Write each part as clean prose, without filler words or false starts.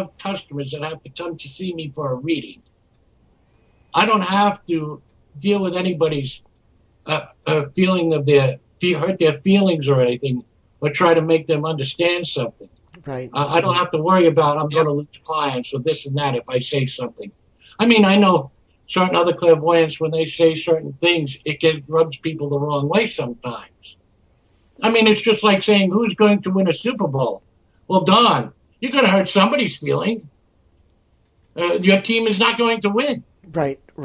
have customers that have to come to see me for a reading. I don't have to deal with anybody's feeling of hurt their feelings or anything, or try to make them understand something. Right. I don't have to worry about I'm going to lose clients or this and that if I say something. I mean, I know certain other clairvoyants, when they say certain things, it rubs people the wrong way sometimes. I mean, it's just like saying, who's going to win a Super Bowl? Well, Don, you're going to hurt somebody's feeling. Your team is not going to win. Right. All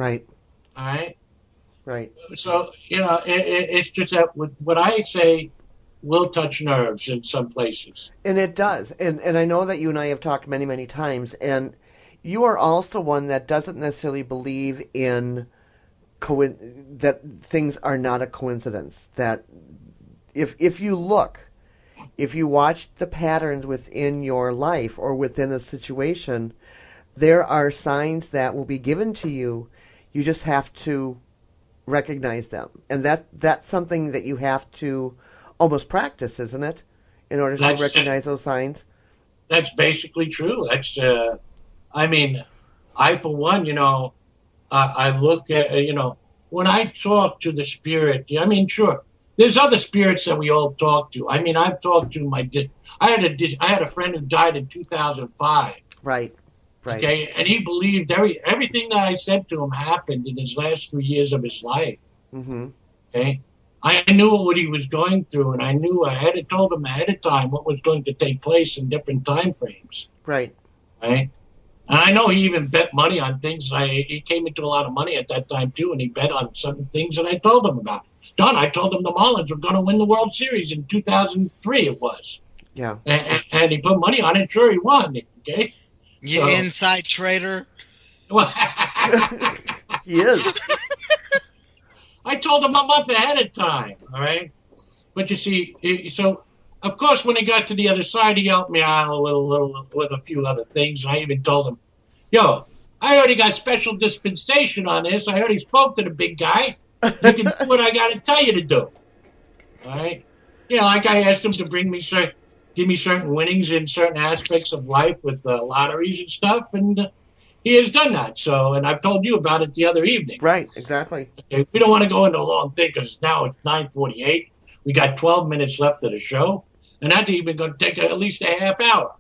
right? So, it's just that what I say will touch nerves in some places. And it does. And I know that you and I have talked many, many times, and you are also one that doesn't necessarily believe in that things are not a coincidence. That if you watch the patterns within your life or within a situation, there are signs that will be given to you. You just have to recognize them. And that's something that you have to almost practice, isn't it? In order to recognize those signs. That's basically true. That's, I mean, I, for one, I look at, when I talk to the spirit, I mean, sure, there's other spirits that we all talk to. I mean, I've talked to I had a friend who died in 2005. Right. Okay, and he believed everything that I said to him happened in his last 3 years of his life. Mm-hmm. Okay, I knew what he was going through, and I knew told him ahead of time what was going to take place in different time frames. Right. And I know he even bet money on things. He came into a lot of money at that time too, and he bet on some things that I told him about. Don, I told him the Marlins were going to win the World Series in 2003. It was. Yeah. And he put money on it. Sure, he won. Okay. You inside trader. Well, he is. I told him a month ahead of time, all right? But you see, so, of course, when he got to the other side, he helped me out a little with a few other things. I even told him, I already got special dispensation on this. I already spoke to the big guy. You can do what I got to tell you to do, all right? Like I asked him to give me certain winnings in certain aspects of life with lotteries and stuff, and he has done that. So, and I've told you about it the other evening. Right, exactly. Okay, we don't want to go into a long thing because now it's 9:48. We got 12 minutes left of the show, and that's even going to take at least a half hour.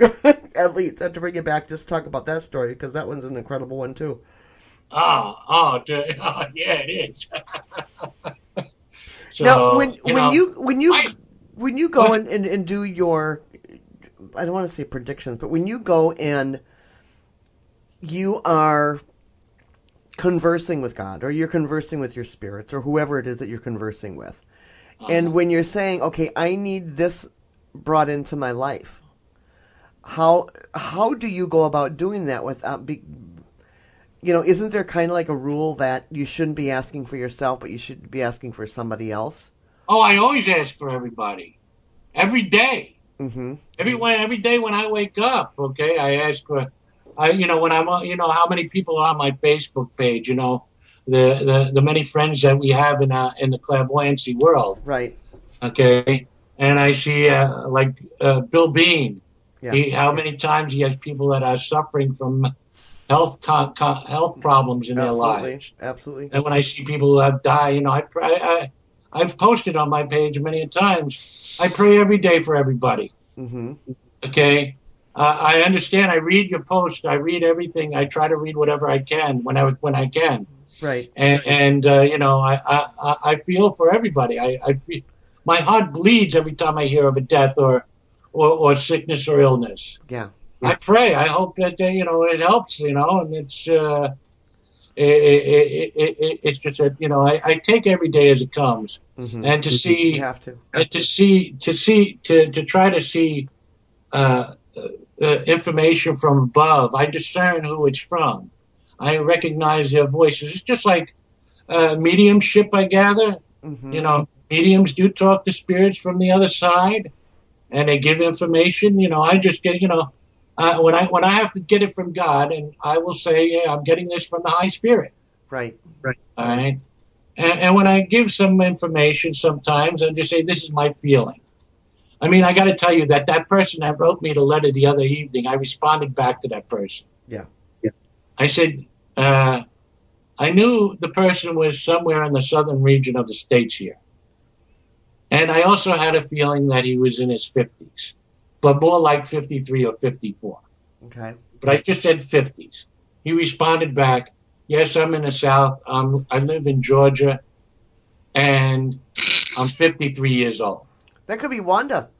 At least. I have to bring you back just to talk about that story, because that one's an incredible one, too. Yeah, it is. So, now, when you go and do your, I don't want to say predictions, but when you go and you are conversing with God, or you're conversing with your spirits, or whoever it is that you're conversing with, and when you're saying, okay, I need this brought into my life, how do you go about doing that without isn't there kind of like a rule that you shouldn't be asking for yourself, but you should be asking for somebody else? Oh, I always ask for everybody. Every day. Mm-hmm. Every day when I wake up, okay, I ask for, when I'm, how many people are on my Facebook page, the many friends that we have in the clairvoyancy world. Right. Okay. And I see, Bill Bean. Yeah. How many times he has people that are suffering from health problems in their lives. Absolutely. And when I see people who have died, I've posted on my page many times. I pray every day for everybody. Mm-hmm. Okay, I understand. I read your post. I read everything. I try to read whatever I can when I can. Right. And I feel for everybody. My heart bleeds every time I hear of a death or sickness or illness. Yeah. I pray. I hope that it helps. And it's just that I take every day as it comes, mm-hmm. and to see, you have to, and to try to see information from above. I discern who it's from. I recognize their voices. It's just like mediumship. I gather, mm-hmm. Mediums do talk to spirits from the other side, and they give information. I just get when I have to get it from God, and I will say, yeah, I'm getting this from the high spirit. Right. All right. And when I give some information, sometimes I just say, this is my feeling. I mean, I got to tell you that person that wrote me the letter the other evening, I responded back to that person. Yeah. I said, uh, I knew the person was somewhere in the southern region of the States here. And I also had a feeling that he was in his 50s, but more like 53 or 54. Okay. But I just said 50s. He responded back, yes, I'm in the South. I live in Georgia, and I'm 53 years old. That could be Wanda.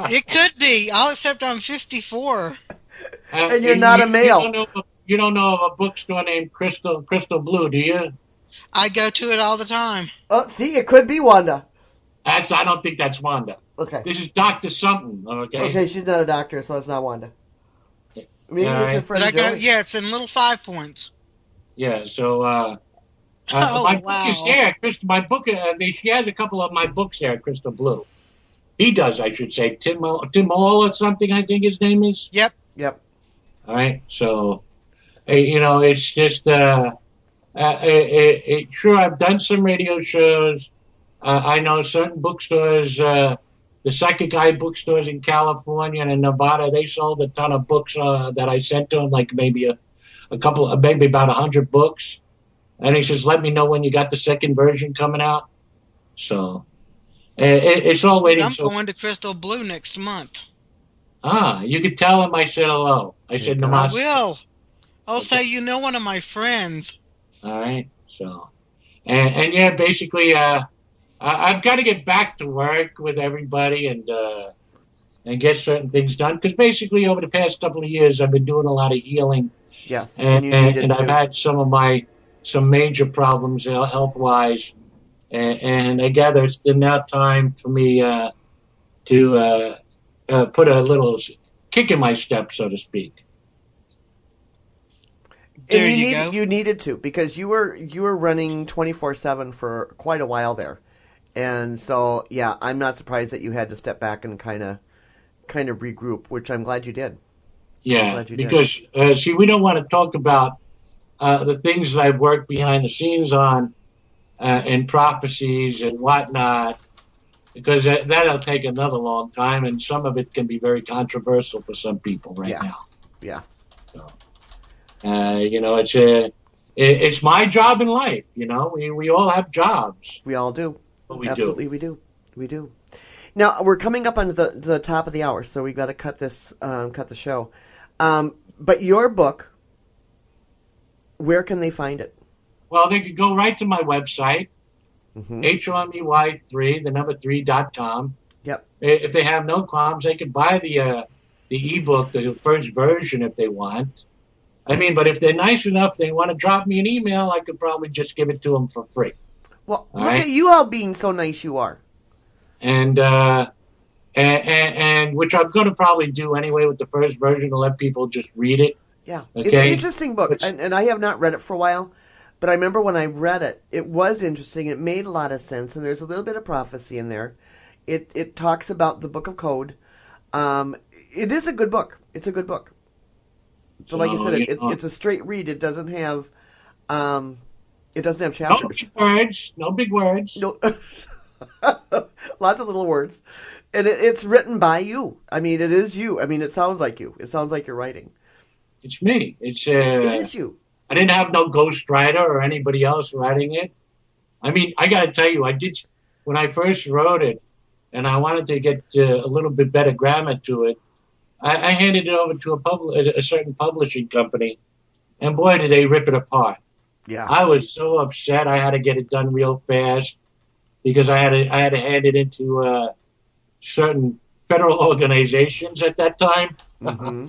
It could be. I'll accept I'm 54. And you're not a male. You don't know of a bookstore named Crystal Blue, do you? I go to it all the time. Oh, see, it could be Wanda. I don't think that's Wanda. Okay. This is Dr. Something, okay? Okay, she's not a doctor, so it's not Wanda. Maybe it's your friend But Joey. yeah, it's in little 5 points. Yeah, so Oh, my book wow. is there. My book, she has a couple of my books there, Crystal Blue. He does, I should say. Tim Hall or something, I think his name is. Yep. All right, so, it's just, sure, I've done some radio shows. I know certain bookstores, the Psychic Eye bookstores in California and in Nevada, they sold a ton of books that I sent to them, like maybe maybe about 100 books. And he says, let me know when you got the second version coming out. So it's all waiting. I'm going to Crystal Blue next month. You could tell him I said hello. I said namaste. I will. I'll say you know one of my friends. All right. So, and yeah, basically, I've got to get back to work with everybody and get certain things done. Because basically, over the past couple of years, I've been doing a lot of healing. Yes, and I've had some major problems health wise, and I gather it's now time for me to put a little kick in my step, so to speak. And you needed to, because you were running 24/7 for quite a while there, and so yeah, I'm not surprised that you had to step back and kind of regroup, which I'm glad you did. Yeah, because see, we don't want to talk about the things that I've worked behind the scenes on and prophecies and whatnot, because that'll take another long time, and some of it can be very controversial for some people now. Yeah. So, it's my job in life. We all have jobs. We all do. Absolutely, do. We do. Now we're coming up on the top of the hour, so we got to cut the show. But your book, where can they find it? Well, they could go right to my website, Homey3.com. Yep. If they have no qualms, they could buy the ebook, the first version, if they want. I mean, but if they're nice enough, they want to drop me an email, I could probably just give it to them for free. Well, look at you all being so nice you are. And which I'm going to probably do anyway with the first version to let people just read it. Yeah. Okay? It's an interesting book, and I have not read it for a while, but I remember when I read it, it was interesting. It made a lot of sense, and there's a little bit of prophecy in there. It talks about the Book of Code. It is a good book. It's a good book. So, like I said, it's a straight read. It doesn't have chapters. No big words. No, lots of little words, and it's written by you. I mean, it is you. I mean, it sounds like you. It sounds like you're writing. It's me. It is you. I didn't have no ghostwriter or anybody else writing it. I mean, I got to tell you, I did when I first wrote it, and I wanted to get a little bit better grammar to it. I handed it over to a certain publishing company, and boy, did they rip it apart. Yeah, I was so upset. I had to get it done real fast because I had to hand it into certain federal organizations at that time. Mm-hmm.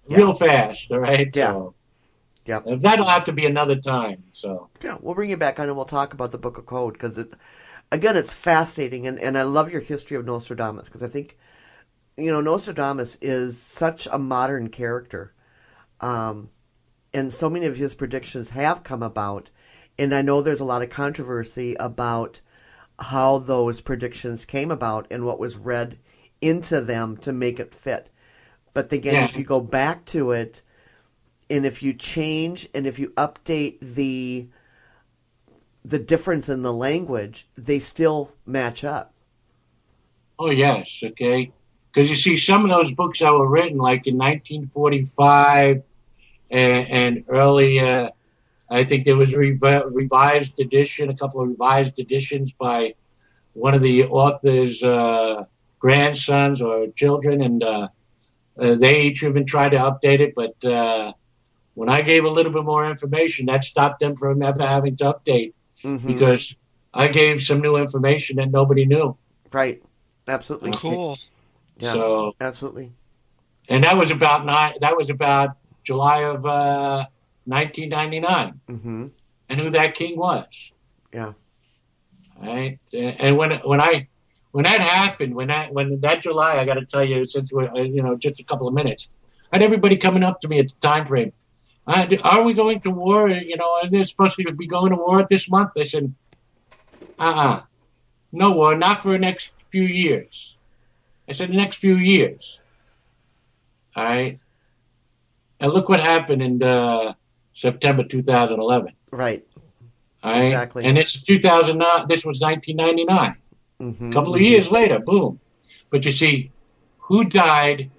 Real fast, all right? Yeah. So, yeah. That'll have to be another time. So yeah, we'll bring you back on and we'll talk about the Book of Code, because it's fascinating, and I love your history of Nostradamus, because I think Nostradamus is such a modern character, and so many of his predictions have come about, and I know there's a lot of controversy about how those predictions came about and what was read into them to make it fit. But again, if you go back to it, and if you change and if you update the the difference in the language, they still match up. Oh, yes, okay. Because you see, some of those books that were written like in 1945 and earlier, I think there was a revised edition, a couple of revised editions by one of the author's grandsons or children, and they each even tried to update it. But when I gave a little bit more information, that stopped them from ever having to update because I gave some new information that nobody knew. Right. Absolutely. Cool. Yeah. So absolutely. and that was about July of 1999, and who that king was. Yeah. Right. And when that happened, when that July, I got to tell you, since we're just a couple of minutes, I had everybody coming up to me at the time frame. Are we going to war? And they're supposed to be going to war this month. I said, no war, not for the next few years. I said the next few years. All right. And look what happened in September 2011. Right. All right. Exactly. And it's 2009. This was 1999. A couple of years later, boom. But you see, who died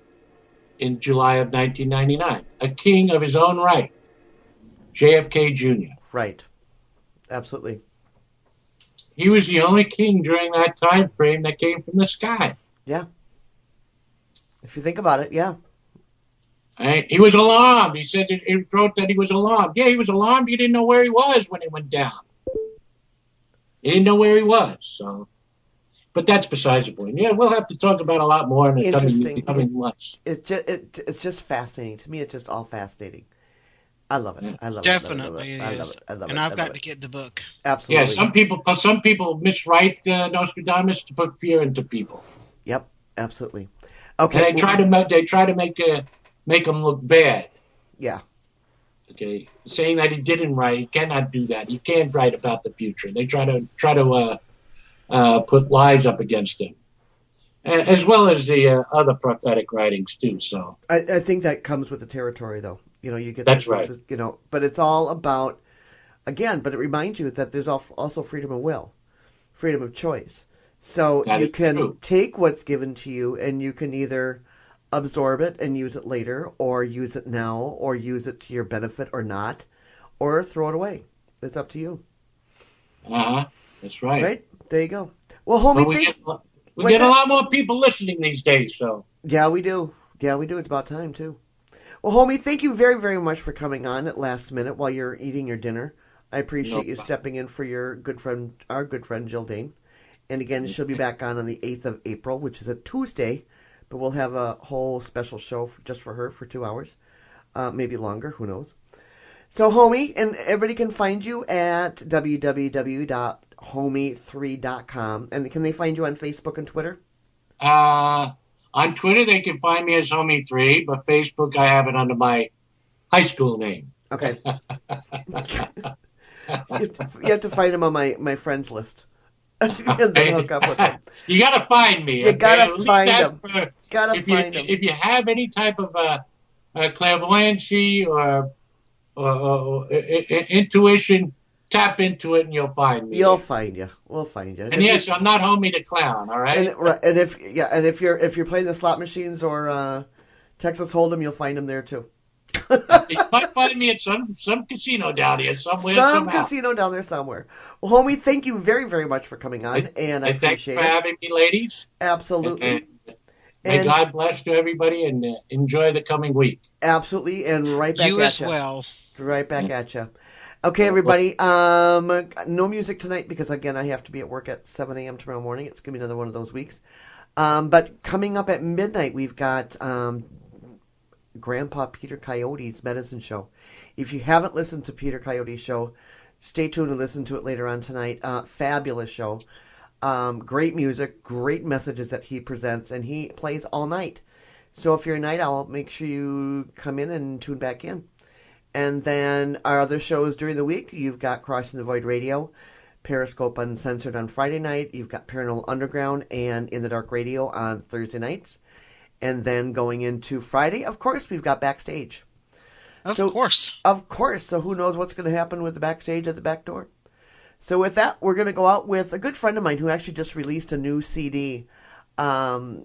in July of 1999? A king of his own right, JFK Jr. Right. Absolutely. He was the only king during that time frame that came from the sky. Yeah. If you think about it, yeah. Right? He was alarmed. He says he wrote that he was alarmed. Yeah, he was alarmed. He didn't know where he was when it went down. He didn't know where he was. So, but that's besides the point. Yeah, we'll have to talk about a lot more in the coming months. It's just fascinating to me. It's just all fascinating. I love it. I love Definitely it. I love it. And I've got to get the book. Absolutely. Yeah, some people miswrite Nostradamus to put fear into people. Yep, absolutely. Okay. And they try to make him look bad. Yeah. Okay, saying that he didn't write, he cannot do that. He can't write about the future. They try to put lies up against him, as well as the other prophetic writings too. So I think that comes with the territory, though. You get that's right. But it's all about, again. But it reminds you that there's also freedom of will, freedom of choice. So you can take what's given to you, and you can either absorb it and use it later, or use it now, or use it to your benefit or not, or throw it away. It's up to you. That's right. Right? There you go. Well, Homey, we get a lot more people listening these days, so. Yeah, we do. It's about time, too. Well, Homey, thank you very, very much for coming on at last minute while you're eating your dinner. I appreciate you stepping in for our good friend, Jill Dane. And again, she'll be back on the 8th of April, which is a Tuesday. But we'll have a whole special show just for her for 2 hours. Maybe longer, who knows. So, Homey, and everybody can find you at www.Homey3.com. And can they find you on Facebook and Twitter? On Twitter, they can find me as Homey3, but Facebook, I have it under my high school name. Okay. You have to find them on my friends list. And then hook up with them. You gotta find me. You gotta find them. If you have any type of clairvoyancy or intuition, tap into it and you'll find me. You'll find you. We'll find you. And yes, I'm not Homey the Clown. All right. And if you're playing the slot machines or Texas Hold'em, you'll find them there too. You might find me at some casino down here somewhere. Casino down there somewhere. Well, Homey, thank you very, very much for coming on, and I appreciate it. Thanks for having me, ladies. Absolutely. May God bless to everybody, and enjoy the coming week. Absolutely, and right back at you. You as well. Right back at you. Okay, everybody. No music tonight because, again, I have to be at work at 7 a.m. tomorrow morning. It's going to be another one of those weeks. But coming up at midnight, we've got Grandpa Peter Coyote's Medicine Show. If you haven't listened to Peter Coyote's show, stay tuned and listen to it later on tonight. Fabulous show. Great music, great messages that he presents, and he plays all night. So if you're a night owl, make sure you come in and tune back in. And then our other shows during the week, you've got Crossing the Void Radio, Periscope Uncensored on Friday night, you've got Paranormal Underground and In the Dark Radio on Thursday nights. And then going into Friday, of course, we've got Backstage. Of course. Of course. So who knows what's going to happen with the Backstage at the back door? So with that, we're going to go out with a good friend of mine who actually just released a new CD. Edmund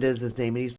is his name. He's